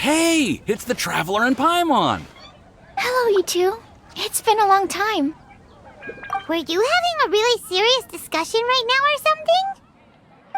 Hey, it's the Traveler and Paimon. Hello, you two. It's been a long time. Were you having a really serious discussion right now or something?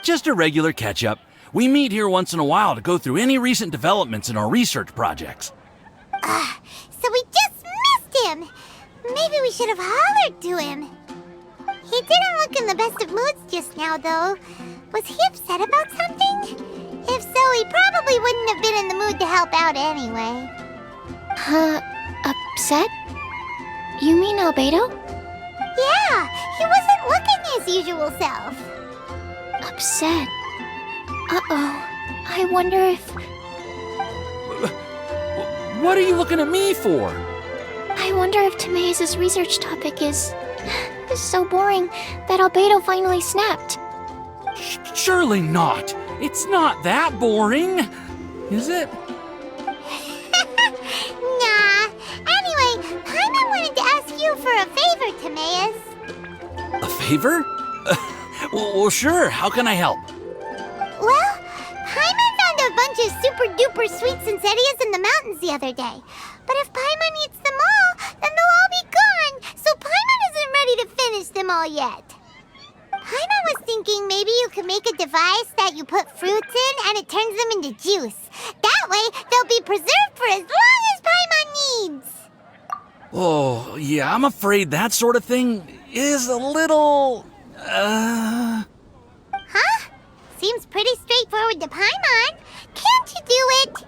Just a regular catch-up. We meet here once in a while to go through any recent developments in our research projects. So we just missed him! Maybe we should have hollered to him. He didn't look in the best of moods just now, though. Was he upset about something? If so, he probably wouldn't have been in the mood to help out anyway. Upset? You mean Albedo? Yeah, he wasn't looking his usual self. Upset? Uh-oh. I wonder if... What are you looking at me for? I wonder if Timaeus' research topic is so boring that Albedo finally snapped. Surely not. It's not that boring, is it? Nah. Anyway, Paimon wanted to ask you for a favor, Timaeus. A favor? Well, sure. How can I help? Well, Paimon found a bunch of super-duper sweet Sincerias in the mountains the other day. But if Paimon eats them all, then they'll all be gone, so Paimon isn't ready to finish them all yet. Paimon was thinking maybe you could make a device that you put fruits in and it turns them into juice. That way, they'll be preserved for as long as Paimon needs. Oh, yeah, I'm afraid that sort of thing is a little... Huh? Seems pretty straightforward to Paimon. Can't you do it?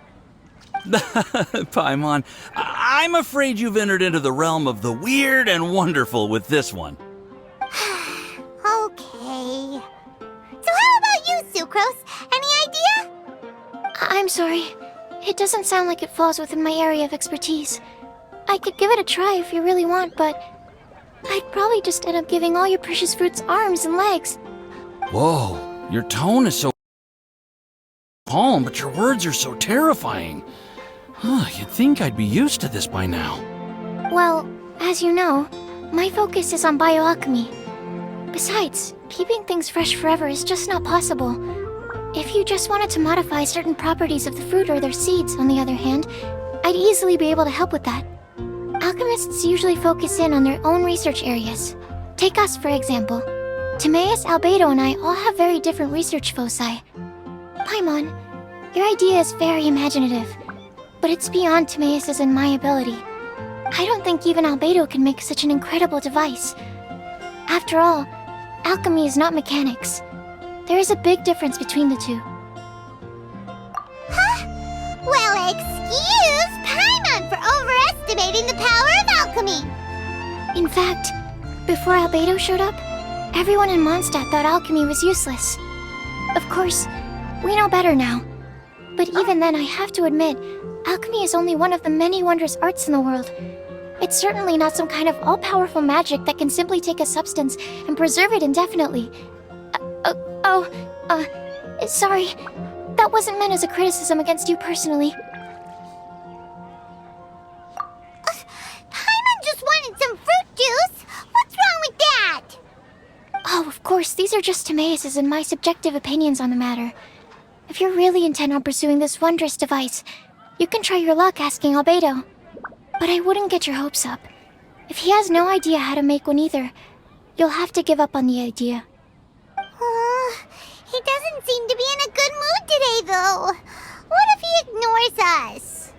Paimon, I'm afraid you've entered into the realm of the weird and wonderful with this one. Okay. So how about you, Sucrose? Any idea? I'm sorry. It doesn't sound like it falls within my area of expertise. I could give it a try if you really want, but I'd probably just end up giving all your precious fruits arms and legs. Whoa, your tone is so calm, but your words are so terrifying. You'd think I'd be used to this by now. Well, as you know, my focus is on bioalchemy. Besides, keeping things fresh forever is just not possible. If you just wanted to modify certain properties of the fruit or their seeds, on the other hand, I'd easily be able to help with that. Alchemists usually focus in on their own research areas. Take us, for example. Timaeus, Albedo, and I all have very different research foci. Paimon, your idea is very imaginative, but it's beyond Timaeus' and my ability. I don't think even Albedo can make such an incredible device. After all, alchemy is not mechanics. There is a big difference between the two. Huh? Well, excuse Paimon for overestimating the power of alchemy. In fact, before Albedo showed up, everyone in Mondstadt thought alchemy was useless. Of course, we know better now. But even then, I have to admit, alchemy is only one of the many wondrous arts in the world. It's certainly not some kind of all-powerful magic that can simply take a substance and preserve it indefinitely. Sorry. That wasn't meant as a criticism against you personally. Paimon just wanted some fruit juice. What's wrong with that? Oh, of course, these are just Timaeus' and my subjective opinions on the matter. If you're really intent on pursuing this wondrous device, you can try your luck asking Albedo. But I wouldn't get your hopes up. If he has no idea how to make one either, you'll have to give up on the idea. He doesn't seem to be in a good mood today, though. What if he ignores us?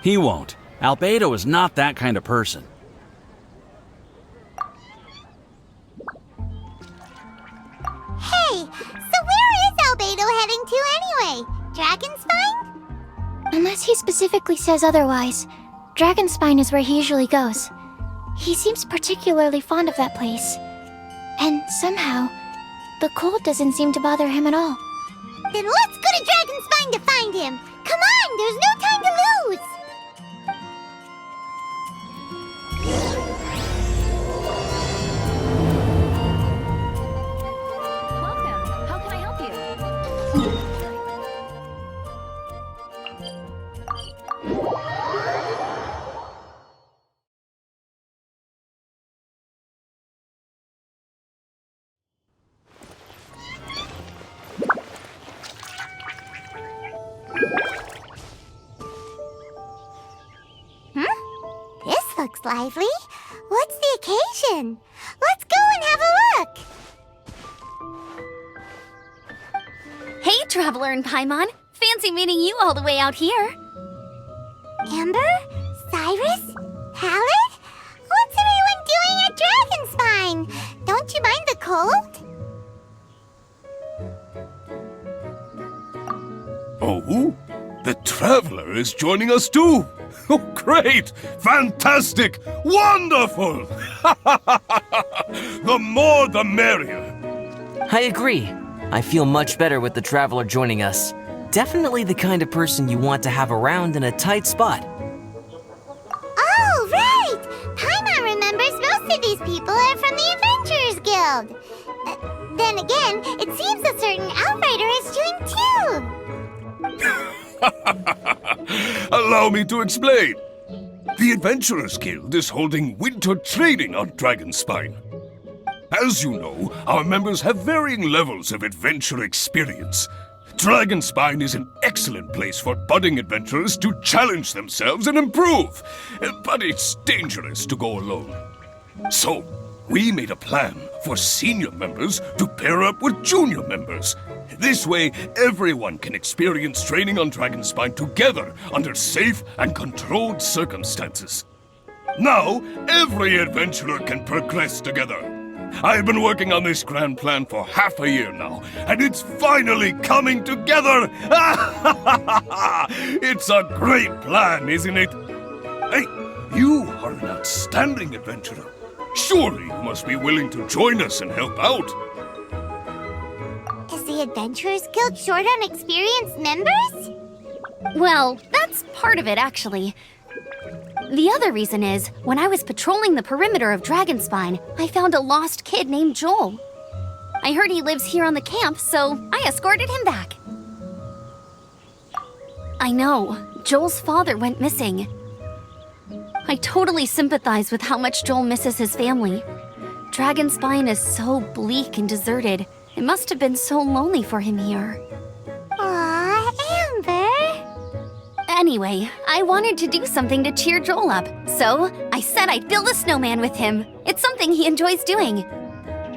He won't. Albedo is not that kind of person. Hey, so where is Albedo heading to anyway? Dragonspine? Unless he specifically says otherwise, Dragonspine is where he usually goes. He seems particularly fond of that place. And somehow, the cold doesn't seem to bother him at all. Then let's go to Dragonspine to find him. Come on, there's no time to lose. Welcome. How can I help you? looks lively. What's the occasion? Let's go and have a look! Hey, Traveler and Paimon. Fancy meeting you all the way out here. Amber? Cyrus? Halid? What's everyone doing at Dragonspine? Don't you mind the cold? Oh, the Traveler is joining us too! Oh, great! Fantastic! Wonderful! The more the merrier! I agree. I feel much better with the Traveler joining us. Definitely the kind of person you want to have around in a tight spot. Oh, right! Paimon remembers most of these people are from the Adventurers Guild. Then again, it seems a certain Outrider is doing too. Allow me to explain. The Adventurers Guild is holding winter training on Dragonspine. As you know, our members have varying levels of adventure experience. Dragonspine is an excellent place for budding adventurers to challenge themselves and improve, but it's dangerous to go alone. So, we made a plan for senior members to pair up with junior members. This way, everyone can experience training on Dragonspine together under safe and controlled circumstances. Now, every adventurer can progress together. I've been working on this grand plan for half a year now, and it's finally coming together! It's a great plan, isn't it? Hey, you are an outstanding adventurer. Surely you must be willing to join us and help out. Is the Adventurers Guild short on experienced members? Well, that's part of it, actually. The other reason is, when I was patrolling the perimeter of Dragonspine, I found a lost kid named Joel. I heard he lives here on the camp, so I escorted him back. I know, Joel's father went missing. I totally sympathize with how much Joel misses his family. Dragonspine is so bleak and deserted. It must have been so lonely for him here. Aw, Amber! Anyway, I wanted to do something to cheer Joel up, so I said I'd build a snowman with him. It's something he enjoys doing.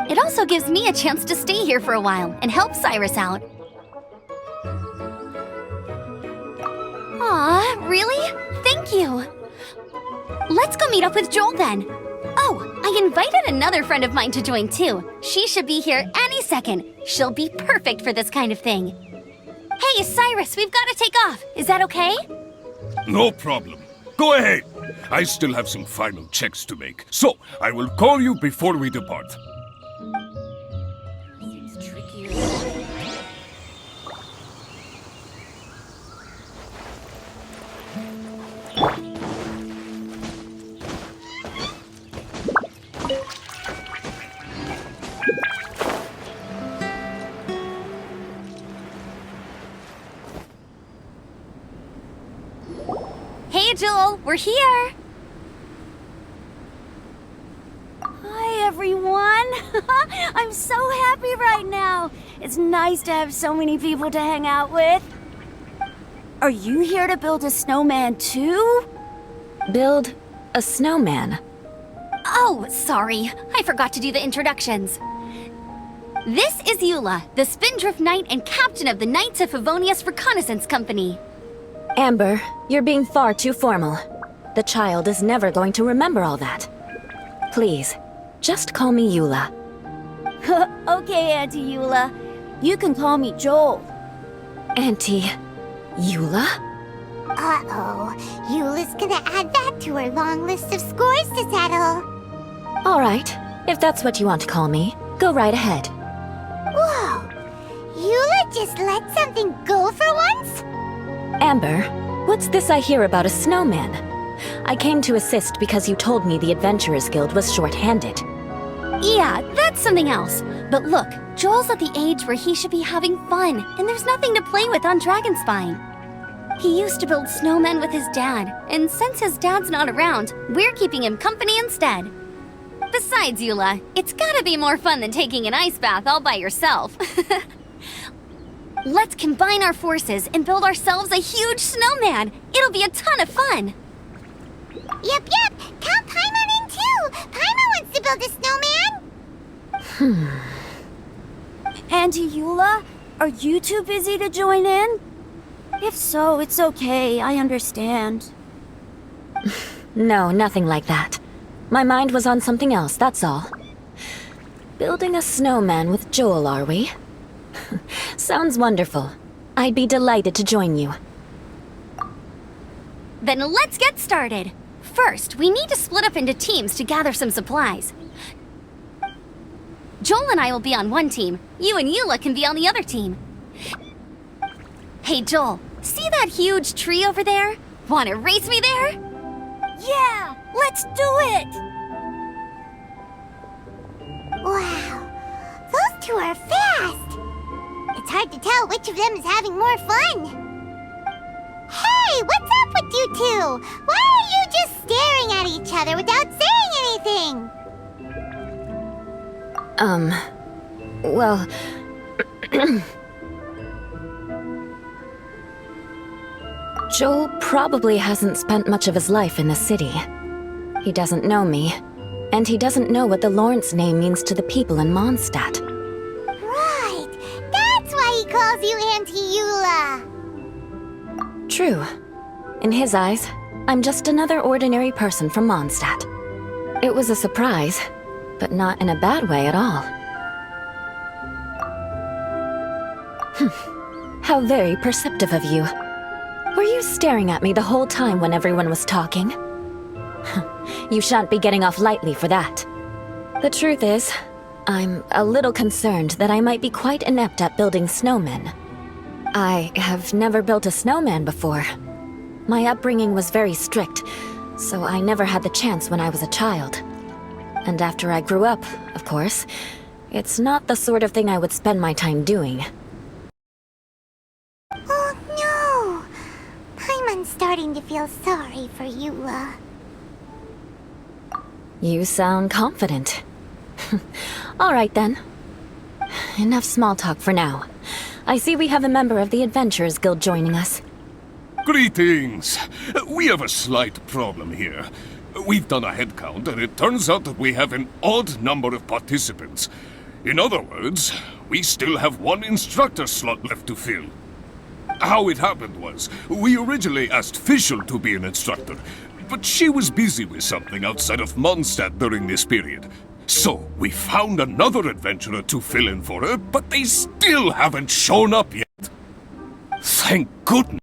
It also gives me a chance to stay here for a while and help Cyrus out. Aw, really? Thank you. Let's go meet up with Joel then. Oh, I invited another friend of mine to join too. She should be here any second. She'll be perfect for this kind of thing. Hey, Cyrus, we've got to take off. Is that okay? No problem. Go ahead. I still have some final checks to make, so I will call you before we depart. Seems trickier. Hey, Joel, we're here. Hi, everyone. I'm so happy right now. It's nice to have so many people to hang out with. Are you here to build a snowman too? Build a snowman? Oh, sorry. I forgot to do the introductions. This is Eula, the Spindrift Knight and captain of the Knights of Favonius Reconnaissance Company. Amber, you're being far too formal. The child is never going to remember all that. Please, just call me Eula. Okay, Auntie Eula. You can call me Joel. Auntie Eula? Uh-oh. Eula's gonna add that to her long list of scores to settle. All right, if that's what you want to call me, go right ahead. Whoa! Eula just let something go for once? Amber, what's this I hear about a snowman? I came to assist because you told me the Adventurers Guild was short-handed. Yeah, that's something else. But look, Joel's at the age where he should be having fun, and there's nothing to play with on Dragonspine. He used to build snowmen with his dad, and since his dad's not around, we're keeping him company instead. Besides, Eula, it's gotta be more fun than taking an ice bath all by yourself. Let's combine our forces and build ourselves a huge snowman. It'll be a ton of fun. Yep. Tell Paimon wants to build a snowman! Auntie Eula, are you too busy to join in? If so, it's okay. I understand. No, nothing like that. My mind was on something else, that's all. Building a snowman with Joel, are we? Sounds wonderful. I'd be delighted to join you. Then let's get started. First, we need to split up into teams to gather some supplies. Joel and I will be on one team. You and Eula can be on the other team. Hey, Joel, see that huge tree over there? Wanna race me there? Yeah, let's do it! Wow, those two are fast! It's hard to tell which of them is having more fun. Hey, what's up with you two? Why are you just staring at each other without saying anything? Well... Joel probably hasn't spent much of his life in the city. He doesn't know me, and he doesn't know what the Lawrence name means to the people in Mondstadt. Right, that's why he calls you Auntie Eula. True. In his eyes, I'm just another ordinary person from Mondstadt. It was a surprise, but not in a bad way at all. How very perceptive of you. Were you staring at me the whole time when everyone was talking? You shan't be getting off lightly for that. The truth is, I'm a little concerned that I might be quite inept at building snowmen. I have never built a snowman before. My upbringing was very strict, so I never had the chance when I was a child. And after I grew up, of course, it's not the sort of thing I would spend my time doing. Oh no! Paimon's starting to feel sorry for Eula. You sound confident. All right then. Enough small talk for now. I see we have a member of the Adventurers Guild joining us. Greetings! We have a slight problem here. We've done a head count, and it turns out that we have an odd number of participants. In other words, we still have one instructor slot left to fill. How it happened was, we originally asked Fischl to be an instructor, but she was busy with something outside of Mondstadt during this period. So, we found another adventurer to fill in for her, but they still haven't shown up yet. Thank goodness.